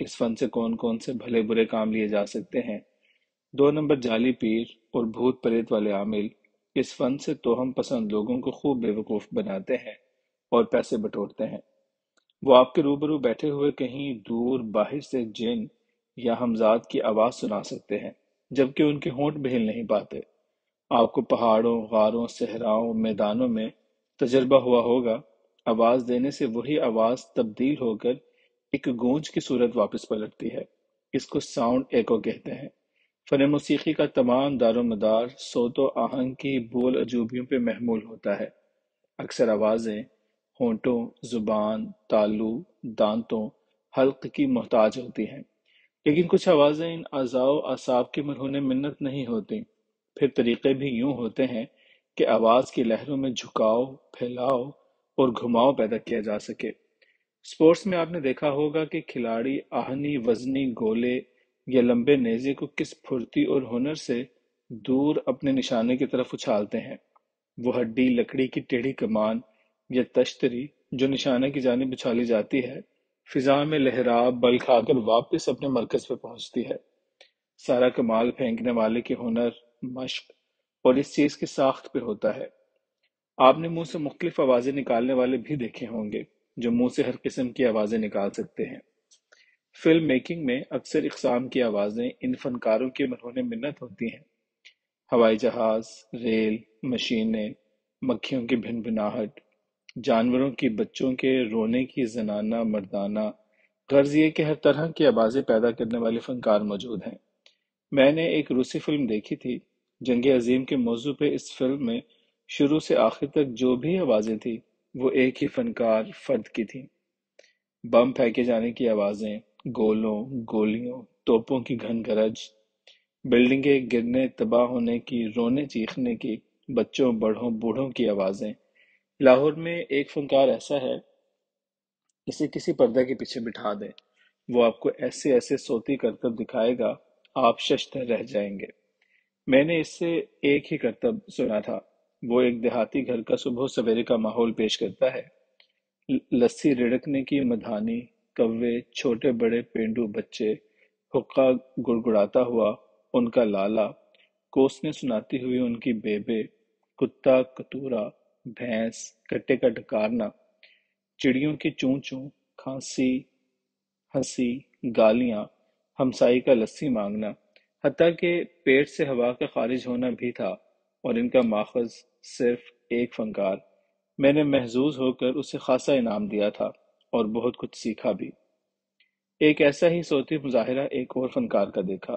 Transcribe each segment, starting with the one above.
اس فن سے کون کون سے بھلے برے کام لیے جا سکتے ہیں۔ 2 نمبر جعلی پیر اور بھوت پریت والے عامل، اس فن سے توہم پسند لوگوں کو خوب بیوقوف بناتے ہیں اور پیسے بٹورتے ہیں۔ وہ آپ کے روبرو بیٹھے ہوئے کہیں دور باہر سے جن یا ہمزاد کی آواز سنا سکتے ہیں، جبکہ ان کے ہونٹ بھی ہل نہیں پاتے۔ آپ کو پہاڑوں، غاروں، صحراؤں، میدانوں میں تجربہ ہوا ہوگا، آواز دینے سے وہی آواز تبدیل ہو کر ایک گونج کی صورت واپس پلٹتی ہے۔ اس کو ساؤنڈ ایکو کہتے ہیں۔ فن موسیقی کا تمام دار و مدار صوت و آہنگ کی بول عجوبیوں پہ محمول ہوتا ہے۔ اکثر آوازیں ہونٹوں، زبان، تالو، دانتوں، حلق کی محتاج ہوتی ہیں، لیکن کچھ آوازیں ان اعضاء و اعصاب کی مرہون منت نہیں ہوتی۔ پھر طریقے بھی یوں ہوتے ہیں کہ آواز کی لہروں میں جھکاؤ، پھیلاؤ اور گھماؤ پیدا کیا جا سکے۔ سپورٹس میں آپ نے دیکھا ہوگا کہ کھلاڑی آہنی وزنی گولے یا لمبے نیزے کو کس پھرتی اور ہنر سے دور اپنے نشانے کی طرف اچھالتے ہیں۔ وہ ہڈی لکڑی کی ٹیڑھی کمان یا تشتری جو نشانہ کی جانب اچھالی جاتی ہے، فضا میں لہرا بل کھا کر واپس اپنے مرکز پہ پہنچتی ہے۔ سارا کمال پھینکنے والے کے ہنر، مشق اور اس چیز کی ساخت پہ ہوتا ہے۔ آپ نے منہ سے مختلف آوازیں نکالنے والے بھی دیکھے ہوں گے جو منہ سے ہر قسم کی آوازیں نکال سکتے ہیں۔ فلم میکنگ میں اکثر اقسام کی آوازیں ان فنکاروں کی مرہون منت ہوتی ہیں۔ ہوائی جہاز، ریل، مشینیں، مکھیوں کی بھنبھناہٹ، جانوروں کی بچوں کے رونے کی زنانہ مردانہ، غرض یہ کہ ہر طرح کی آوازیں پیدا کرنے والے فنکار موجود ہیں۔ میں نے ایک روسی فلم دیکھی تھی۔ جنگ عظیم کے موضوع پہ اس فلم میں شروع سے آخر تک جو بھی آوازیں تھیں وہ ایک ہی فنکار فرد کی تھیں۔ بم پھینکے جانے کی آوازیں، گولوں، گولیوں، توپوں کی گھن گرج، بلڈنگیں گرنے تباہ ہونے کی، رونے چیخنے کی، بچوں بڑھوں بوڑھوں کی آوازیں۔ لاہور میں ایک فنکار ایسا ہے، اسے کسی پردے کے پیچھے بٹھا دیں، وہ آپ کو ایسے ایسے صوتی کرتب دکھائے گا، آپ ششدر رہ جائیں گے۔ میں نے اس سے ایک ہی کرتب سنا تھا۔ وہ ایک دیہاتی گھر کا صبح سویرے کا ماحول پیش کرتا ہے۔ لسی رڑکنے کی مدھانی، کوے، چھوٹے بڑے پینڈو بچے، حقہ گڑگڑاتا ہوا ان کا لالا، کوسنے سناتی ہوئی ان کی بیبے، کتا کتورا، بھینس، کٹے کا ڈکارنا، چڑیوں کی چوں چوں، کھانسی، ہنسی، گالیاں، ہمسائی کا لسی مانگنا، حتیٰ کہ پیٹ سے ہوا کا خارج ہونا بھی تھا، اور ان کا ماخذ صرف ایک فنکار۔ میں نے محظوظ ہو کر اسے خاصا انعام دیا تھا اور بہت کچھ سیکھا بھی۔ ایک ایسا ہی صوتی مظاہرہ ایک اور فنکار کا دیکھا۔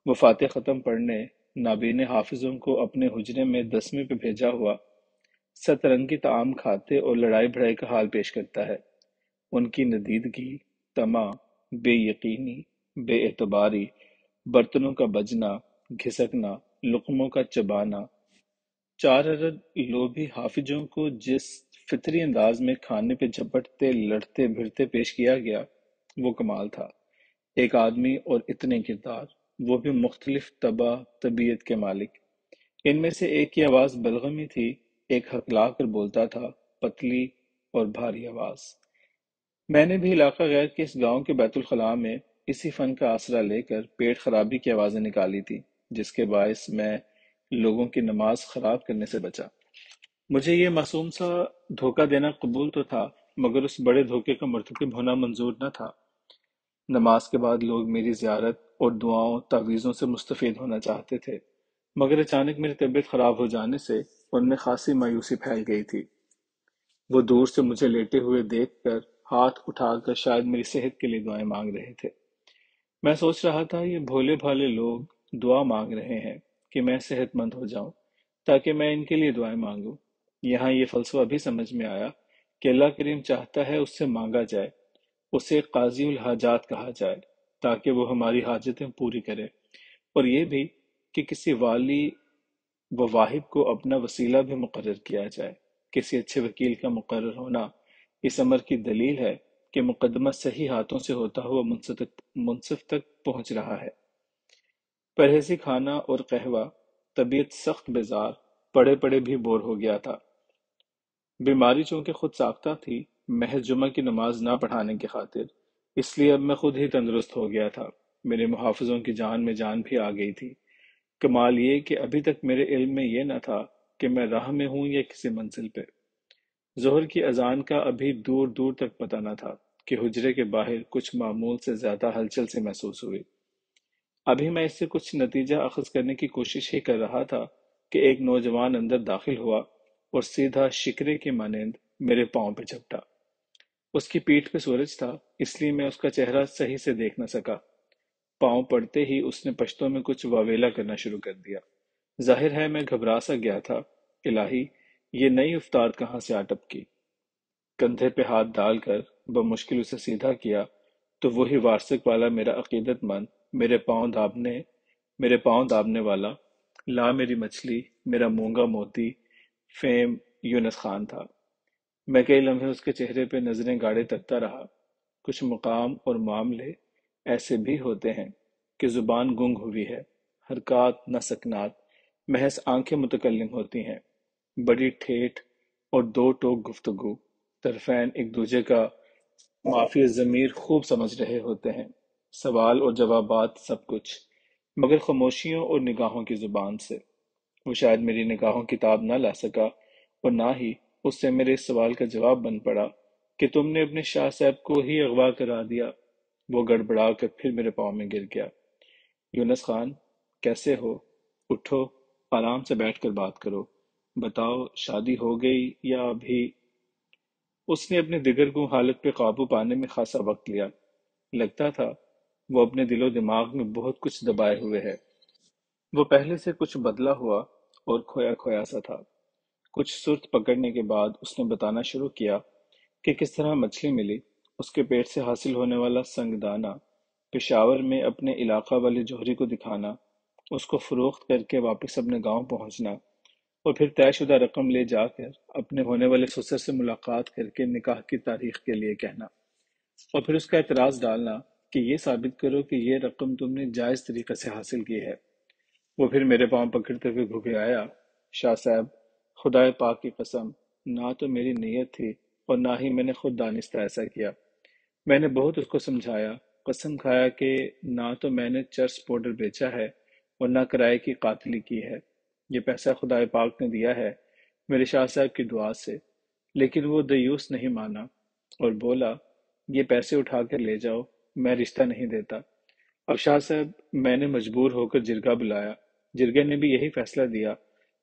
وہ فاتح ختم پڑھنے نابینے حافظوں کو اپنے حجرے میں 10ویں پہ بھیجا ہوا سترنگی طعام کھاتے اور لڑائی بھڑائی کا حال پیش کرتا ہے۔ ان کی ندیدگی، طمع، بے یقینی، بے اعتباری، برتنوں کا بجنا، گھسکنا، لقموں کا چبانا، 4 عدد لوبھی حافظوں کو جس فطری انداز میں کھانے پہ جھپٹتے لڑتے بھرتے پیش کیا گیا وہ کمال تھا۔ ایک آدمی اور اتنے کردار، وہ بھی مختلف طبع طبیعت کے مالک۔ ان میں سے ایک کی آواز بلغمی تھی، ایک ہکلا کر بولتا تھا، پتلی اور بھاری آواز۔ میں نے بھی علاقہ غیر کے اس گاؤں کے بیت الخلاء میں اسی فن کا آسرا لے کر پیٹ خرابی کی آوازیں نکالی تھی، جس کے باعث میں لوگوں کی نماز خراب کرنے سے بچا۔ مجھے یہ معصوم سا دھوکہ دینا قبول تو تھا، مگر اس بڑے دھوکے کا مرتکب ہونا منظور نہ تھا۔ نماز کے بعد لوگ میری زیارت اور دعاؤں تعویذوں سے مستفید ہونا چاہتے تھے، مگر اچانک میری طبیعت خراب ہو جانے سے ان میں خاصی مایوسی پھیل گئی تھی۔ وہ دور سے مجھے لیٹے ہوئے دیکھ کر ہاتھ اٹھا کر شاید میری صحت کے لیے دعائیں مانگ رہے تھے۔ میں سوچ رہا تھا یہ بھولے بھالے لوگ دعا مانگ رہے ہیں کہ میں صحت مند ہو جاؤں تاکہ میں ان کے لیے دعائیں مانگوں۔ یہاں یہ فلسفہ بھی سمجھ میں آیا کہ اللہ کریم چاہتا ہے اس سے مانگا جائے، اسے قاضی الحاجات کہا جائے تاکہ وہ ہماری حاجتیں پوری کرے، اور یہ بھی کہ کسی والی و واحد کو اپنا وسیلہ بھی مقرر کیا جائے۔ کسی اچھے وکیل کا مقرر ہونا اس امر کی دلیل ہے کہ مقدمہ صحیح ہاتھوں سے ہوتا ہوا منصف تک پہنچ رہا ہے۔ پرہیزی کھانا اور قہوہ، طبیعت سخت بیزار، پڑے پڑے بھی بور ہو گیا تھا۔ بیماری چونکہ خود ساختہ تھی، محض جمعہ کی نماز نہ پڑھانے کی خاطر اس لیے اب میں خود ہی تندرست ہو گیا تھا۔ میرے محافظوں کی جان میں جان بھی آ گئی تھی۔ کمال یہ کہ ابھی تک میرے علم میں یہ نہ تھا کہ میں راہ میں ہوں یا کسی منزل پہ۔ ظہر کی اذان کا ابھی دور دور تک پتہ نہ تھا کہ حجرے کے باہر کچھ معمول سے زیادہ ہلچل سے محسوس ہوئی۔ ابھی میں اس سے کچھ نتیجہ اخذ کرنے کی کوشش ہی کر رہا تھا کہ ایک نوجوان اندر داخل ہوا اور سیدھا شکرے کے مانند میرے پاؤں پہ جھپٹا۔ اس کی پیٹھ پہ سورج تھا، اس لیے میں اس کا چہرہ صحیح سے دیکھ نہ سکا۔ پاؤں پڑتے ہی اس نے پشتوں میں کچھ واویلا کرنا شروع کر دیا۔ ظاہر ہے میں گھبرا سا گیا تھا۔ الہی، یہ نئی افتاد کہاں سے آ ٹپکی۔ کندھے پہ ہاتھ ڈال کر بمشکل اسے سیدھا کیا تو وہی وارثک والا میرا عقیدت مند، میرے پاؤں دابنے والا، لا میری مچھلی، میرا مونگا موتی، فیم یونس خان تھا۔ میں کئی لمحے اس کے چہرے پہ نظریں گاڑے تکتا رہا۔ کچھ مقام اور معاملے ایسے بھی ہوتے ہیں کہ زبان گنگ ہوئی ہے، حرکات نہ سکنات، محض آنکھیں متکلم ہوتی ہیں۔ بڑی ٹھیٹھ اور دو ٹوک گفتگو، طرفین ایک دوسرے کا معافی ضمیر خوب سمجھ رہے ہوتے ہیں، سوال اور جوابات سب کچھ، مگر خاموشیوں اور نگاہوں کی زبان سے۔ وہ شاید میری نگاہوں کی تاب نہ لا سکا اور نہ ہی اس سے میرے اس سوال کا جواب بن پڑا کہ تم نے اپنے شاہ صاحب کو ہی اغوا کرا دیا۔ وہ گڑبڑا کر پھر میرے پاؤں میں گر گیا۔ یونس خان، کیسے ہو؟ اٹھو، آرام سے بیٹھ کر بات کرو۔ بتاؤ، شادی ہو گئی یا ابھی؟ اس نے اپنے دگرگوں حالت پہ قابو پانے میں خاصا وقت لیا۔ لگتا تھا وہ اپنے دل و دماغ میں بہت کچھ دبائے ہوئے ہے۔ وہ پہلے سے کچھ بدلا ہوا اور کھویا کھویا سا تھا۔ کچھ سرت پکڑنے کے بعد اس نے بتانا شروع کیا کہ کس طرح مچھلی ملی، اس کے پیٹ سے حاصل ہونے والا سنگ دانہ، پشاور میں اپنے علاقہ والے جوہری کو دکھانا، اس کو فروخت کر کے واپس اپنے گاؤں پہنچنا، اور پھر طے شدہ رقم لے جا کر اپنے ہونے والے سسر سے ملاقات کر کے نکاح کی تاریخ کے لیے کہنا، اور پھر اس کا اعتراض ڈالنا کہ یہ ثابت کرو کہ یہ رقم تم نے جائز طریقے سے حاصل کی ہے۔ وہ پھر میرے پاؤں پکڑتے ہوئے گھبرایا۔ شاہ صاحب، خدائے پاک کی قسم، نہ تو میری نیت تھی اور نہ ہی میں نے خود دانستہ ایسا کیا۔ میں نے بہت اس کو سمجھایا، قسم کھایا کہ نہ تو میں نے چرس پاؤڈر بیچا ہے اور نہ کرائے کی قاتلی کی ہے۔ یہ پیسہ خدائے پاک نے دیا ہے، میرے شاہ صاحب کی دعا سے۔ لیکن وہ دیوس نہیں مانا اور بولا، یہ پیسے اٹھا کر لے جاؤ، میں رشتہ نہیں دیتا۔ اب شاہ صاحب، میں نے مجبور ہو کر جرگہ بلایا۔ جرگے نے بھی یہی فیصلہ دیا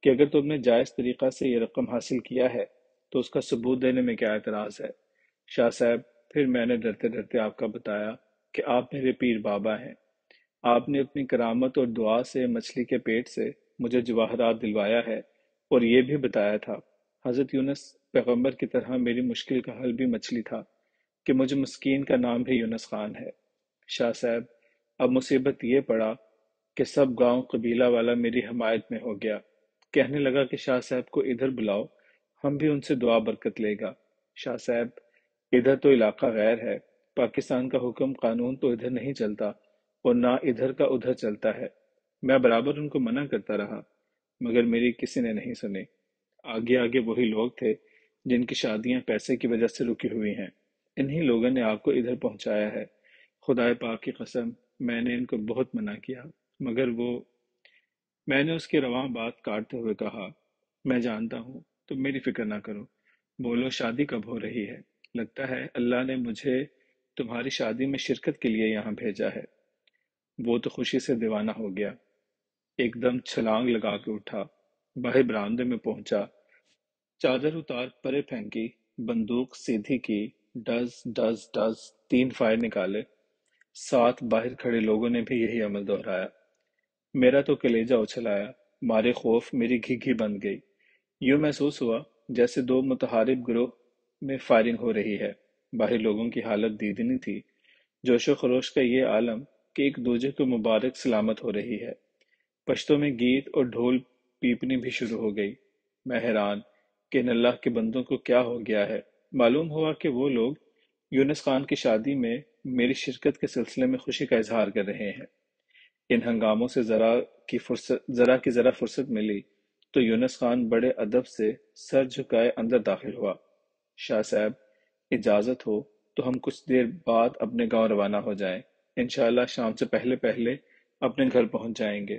کہ اگر تم نے جائز طریقہ سے یہ رقم حاصل کیا ہے تو اس کا ثبوت دینے میں کیا اعتراض ہے؟ شاہ صاحب، پھر میں نے ڈرتے ڈرتے آپ کا بتایا کہ آپ میرے پیر بابا ہیں۔ آپ نے اپنی کرامت اور دعا سے مچھلی کے پیٹ سے مجھے جواہرات دلوایا ہے، اور یہ بھی بتایا تھا حضرت یونس پیغمبر کی طرح میری مشکل کا حل بھی مچھلی تھا، کہ مجھے مسکین کا نام بھی یونس خان ہے۔ شاہ صاحب، اب مصیبت یہ پڑا کہ سب گاؤں قبیلہ والا میری حمایت میں ہو گیا۔ کہنے لگا کہ شاہ صاحب کو ادھر بلاؤ، ہم بھی ان سے دعا برکت لے گا۔ شاہ صاحب، ادھر تو علاقہ غیر ہے، پاکستان کا حکم قانون تو ادھر نہیں چلتا اور نہ ادھر کا ادھر چلتا ہے۔ میں برابر ان کو منع کرتا رہا، مگر میری کسی نے نہیں سنی۔ آگے آگے وہی لوگ تھے جن کی شادیاں پیسے کی وجہ سے رکی ہوئی ہیں، انہی لوگوں نے آپ کو ادھر پہنچایا ہے۔ خدائے پاک کی قسم، میں نے ان کو بہت منع کیا، مگر وہ… میں نے اس کی رواں بات کاٹتے ہوئے کہا، میں جانتا ہوں، تم میری فکر نہ کرو۔ بولو، شادی کب ہو رہی ہے؟ لگتا ہے اللہ نے مجھے تمہاری شادی میں شرکت کے لیے یہاں بھیجا ہے۔ وہ تو خوشی سے دیوانہ ہو گیا، ایک دم چھلانگ لگا کے اٹھا، باہر برآمدے میں پہنچا، چادر اتار پرے پھینکی، بندوق سیدھی کی، ڈز ڈز ڈز 3 فائر نکالے۔ ساتھ باہر کھڑے لوگوں نے بھی یہی عمل دہرایا۔ میرا تو کلیجہ اچھل آیا، مارے خوف میری گھگی بند گئی۔ یوں محسوس ہوا جیسے دو متحارب گروہ میں فائرنگ ہو رہی ہے۔ باہر لوگوں کی حالت دیدنی تھی، جوش و خروش کا یہ عالم کہ ایک دوسرے کو مبارک سلامت ہو رہی ہے۔ پشتوں میں گیت اور ڈھول پیپنی بھی شروع ہو گئی۔ میں حیران کہ ان اللہ کے بندوں کو کیا ہو گیا ہے۔ معلوم ہوا کہ وہ لوگ یونس خان کی شادی میں میری شرکت کے سلسلے میں خوشی کا اظہار کر رہے ہیں۔ ان ہنگاموں سے ذرا فرصت ملی تو یونس خان بڑے ادب سے سر جھکائے اندر داخل ہوا۔ شاہ صاحب، اجازت ہو تو ہم کچھ دیر بعد اپنے گاؤں روانہ ہو جائیں۔ انشاءاللہ شام سے پہلے پہلے اپنے گھر پہنچ جائیں گے۔